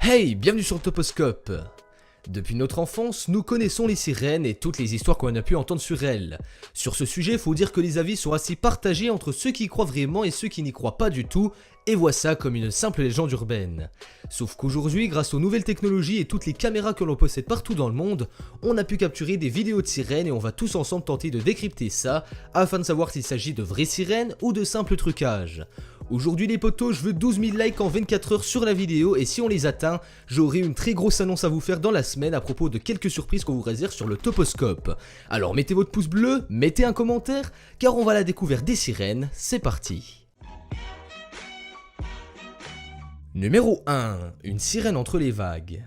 Hey, bienvenue sur Toposcope. Depuis notre enfance, nous connaissons les sirènes et toutes les histoires qu'on a pu entendre sur elles. Sur ce sujet, faut dire que les avis sont assez partagés entre ceux qui y croient vraiment et ceux qui n'y croient pas du tout, et voient ça comme une simple légende urbaine. Sauf qu'aujourd'hui, grâce aux nouvelles technologies et toutes les caméras que l'on possède partout dans le monde, on a pu capturer des vidéos de sirènes et on va tous ensemble tenter de décrypter ça, afin de savoir s'il s'agit de vraies sirènes ou de simples trucages. Aujourd'hui les potos, je veux 12 000 likes en 24 heures sur la vidéo et si on les atteint, j'aurai une très grosse annonce à vous faire dans la semaine à propos de quelques surprises qu'on vous réserve sur le Toposcope. Alors mettez votre pouce bleu, mettez un commentaire, car on va à la découverte des sirènes, c'est parti. Numéro 1. Une sirène entre les vagues.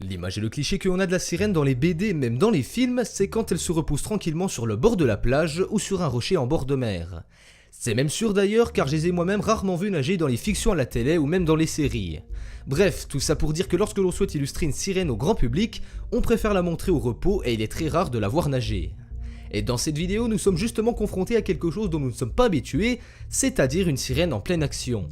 L'image et le cliché qu'on a de la sirène dans les BD, même dans les films, c'est quand elle se repose tranquillement sur le bord de la plage ou sur un rocher en bord de mer. C'est même sûr d'ailleurs car je les ai moi-même rarement vus nager dans les fictions à la télé ou même dans les séries. Bref, tout ça pour dire que lorsque l'on souhaite illustrer une sirène au grand public, on préfère la montrer au repos et il est très rare de la voir nager. Et dans cette vidéo, nous sommes justement confrontés à quelque chose dont nous ne sommes pas habitués, c'est-à-dire une sirène en pleine action.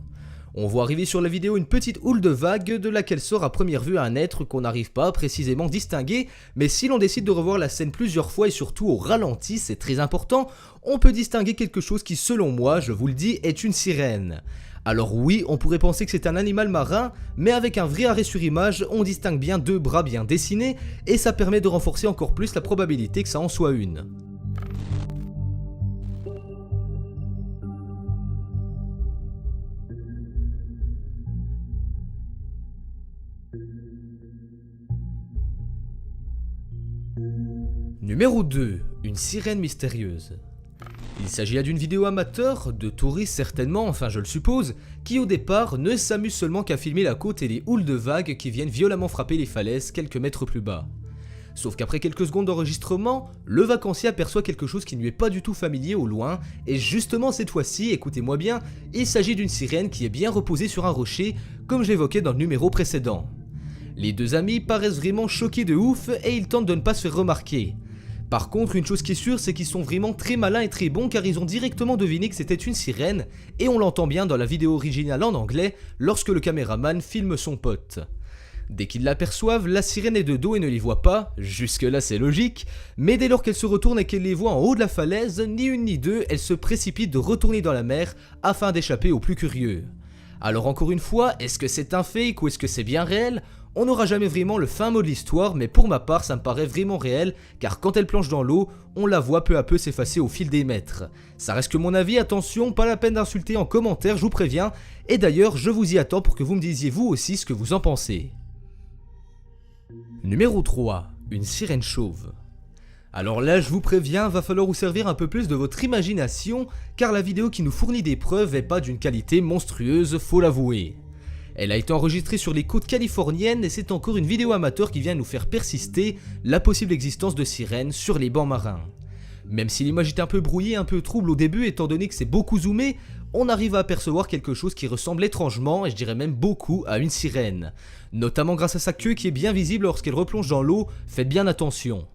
On voit arriver sur la vidéo une petite houle de vagues de laquelle sort à première vue un être qu'on n'arrive pas à précisément distinguer, mais si l'on décide de revoir la scène plusieurs fois et surtout au ralenti, c'est très important, on peut distinguer quelque chose qui selon moi, je vous le dis, est une sirène. Alors oui, on pourrait penser que c'est un animal marin, mais avec un vrai arrêt sur image, on distingue bien deux bras bien dessinés, et ça permet de renforcer encore plus la probabilité que ça en soit une. Numéro 2. Une sirène mystérieuse. Il s'agit là d'une vidéo amateur, de touristes certainement, enfin je le suppose, qui au départ ne s'amusent seulement qu'à filmer la côte et les houles de vagues qui viennent violemment frapper les falaises quelques mètres plus bas. Sauf qu'après quelques secondes d'enregistrement, le vacancier aperçoit quelque chose qui ne lui est pas du tout familier au loin, et justement cette fois-ci, écoutez-moi bien, il s'agit d'une sirène qui est bien reposée sur un rocher, comme je l'évoquais dans le numéro précédent. Les deux amis paraissent vraiment choqués de ouf et ils tentent de ne pas se faire remarquer. Par contre, une chose qui est sûre, c'est qu'ils sont vraiment très malins et très bons car ils ont directement deviné que c'était une sirène et on l'entend bien dans la vidéo originale en anglais lorsque le caméraman filme son pote. Dès qu'ils l'aperçoivent, la sirène est de dos et ne les voit pas, jusque là c'est logique, mais dès lors qu'elle se retourne et qu'elle les voit en haut de la falaise, ni une ni deux, elle se précipite de retourner dans la mer afin d'échapper aux plus curieux. Alors encore une fois, est-ce que c'est un fake ou est-ce que c'est bien réel ? On n'aura jamais vraiment le fin mot de l'histoire, mais pour ma part ça me paraît vraiment réel, car quand elle plonge dans l'eau, on la voit peu à peu s'effacer au fil des mètres. Ça reste que mon avis, attention, pas la peine d'insulter en commentaire, je vous préviens, et d'ailleurs je vous y attends pour que vous me disiez vous aussi ce que vous en pensez. Numéro 3. Une sirène chauve. Alors là, je vous préviens, va falloir vous servir un peu plus de votre imagination, car la vidéo qui nous fournit des preuves est pas d'une qualité monstrueuse, faut l'avouer. Elle a été enregistrée sur les côtes californiennes et c'est encore une vidéo amateur qui vient nous faire persister la possible existence de sirènes sur les bancs marins. Même si l'image est un peu brouillée, un peu trouble au début étant donné que c'est beaucoup zoomé, on arrive à apercevoir quelque chose qui ressemble étrangement, et je dirais même beaucoup, à une sirène. Notamment grâce à sa queue qui est bien visible lorsqu'elle replonge dans l'eau, faites bien attention.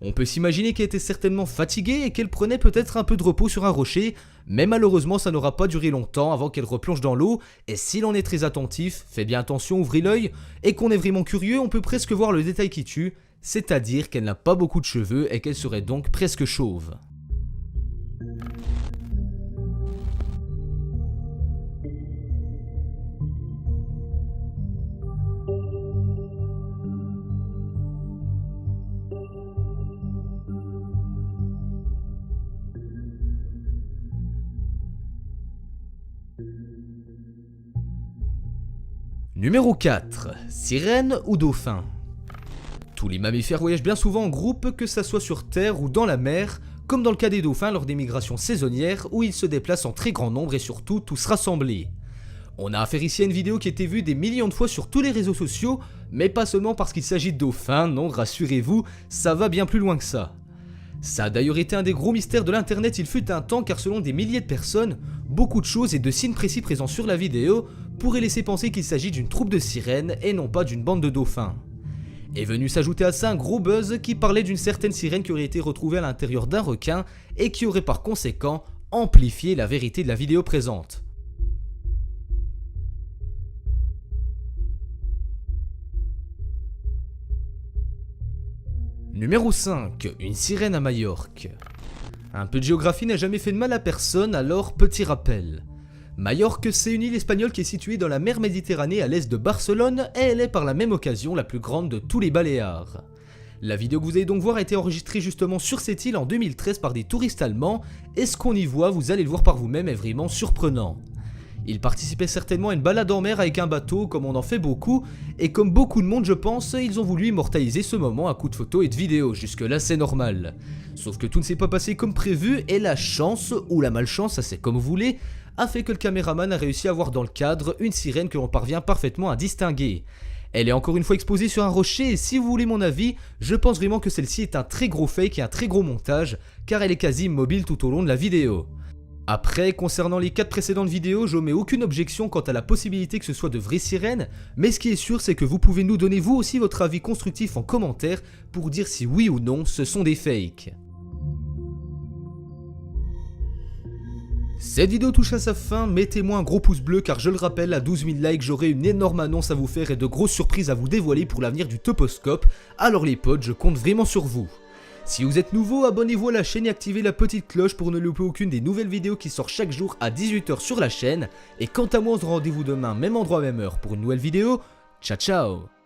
On peut s'imaginer qu'elle était certainement fatiguée et qu'elle prenait peut-être un peu de repos sur un rocher, mais malheureusement ça n'aura pas duré longtemps avant qu'elle replonge dans l'eau, et si l'on est très attentif, faites bien attention, ouvrez l'œil, et qu'on est vraiment curieux, on peut presque voir le détail qui tue, c'est-à-dire qu'elle n'a pas beaucoup de cheveux et qu'elle serait donc presque chauve. Numéro 4. Sirène ou dauphin. Tous les mammifères voyagent bien souvent en groupe, que ça soit sur terre ou dans la mer, comme dans le cas des dauphins lors des migrations saisonnières où ils se déplacent en très grand nombre et surtout tous rassemblés. On a affaire ici à une vidéo qui a été vue des millions de fois sur tous les réseaux sociaux, mais pas seulement parce qu'il s'agit de dauphins, non, rassurez-vous, ça va bien plus loin que ça. Ça a d'ailleurs été un des gros mystères de l'internet il fut un temps car selon des milliers de personnes, beaucoup de choses et de signes précis présents sur la vidéo pourraient laisser penser qu'il s'agit d'une troupe de sirènes et non pas d'une bande de dauphins. Est venu s'ajouter à ça un gros buzz qui parlait d'une certaine sirène qui aurait été retrouvée à l'intérieur d'un requin et qui aurait par conséquent amplifié la vérité de la vidéo présente. Numéro 5. Une sirène à Majorque. Un peu de géographie n'a jamais fait de mal à personne, alors petit rappel. Majorque, c'est une île espagnole qui est située dans la mer Méditerranée à l'est de Barcelone et elle est par la même occasion la plus grande de tous les Baléares. La vidéo que vous allez donc voir a été enregistrée justement sur cette île en 2013 par des touristes allemands et ce qu'on y voit, vous allez le voir par vous-même, est vraiment surprenant. Ils participaient certainement à une balade en mer avec un bateau comme on en fait beaucoup et comme beaucoup de monde je pense, ils ont voulu immortaliser ce moment à coups de photos et de vidéos, jusque là c'est normal. Sauf que tout ne s'est pas passé comme prévu et la chance, ou la malchance, ça c'est comme vous voulez, a fait que le caméraman a réussi à voir dans le cadre une sirène que l'on parvient parfaitement à distinguer. Elle est encore une fois exposée sur un rocher et si vous voulez mon avis, je pense vraiment que celle-ci est un très gros fake et un très gros montage car elle est quasi immobile tout au long de la vidéo. Après, concernant les 4 précédentes vidéos, j'omets aucune objection quant à la possibilité que ce soit de vraies sirènes, mais ce qui est sûr c'est que vous pouvez nous donner vous aussi votre avis constructif en commentaire pour dire si oui ou non ce sont des fakes. Cette vidéo touche à sa fin, mettez-moi un gros pouce bleu car je le rappelle, à 12 000 likes j'aurai une énorme annonce à vous faire et de grosses surprises à vous dévoiler pour l'avenir du Toposcope, alors les potes je compte vraiment sur vous. Si vous êtes nouveau, abonnez-vous à la chaîne et activez la petite cloche pour ne louper aucune des nouvelles vidéos qui sortent chaque jour à 18 h sur la chaîne, et quant à moi on se rend rendez-vous demain, même endroit même heure pour une nouvelle vidéo, ciao ciao.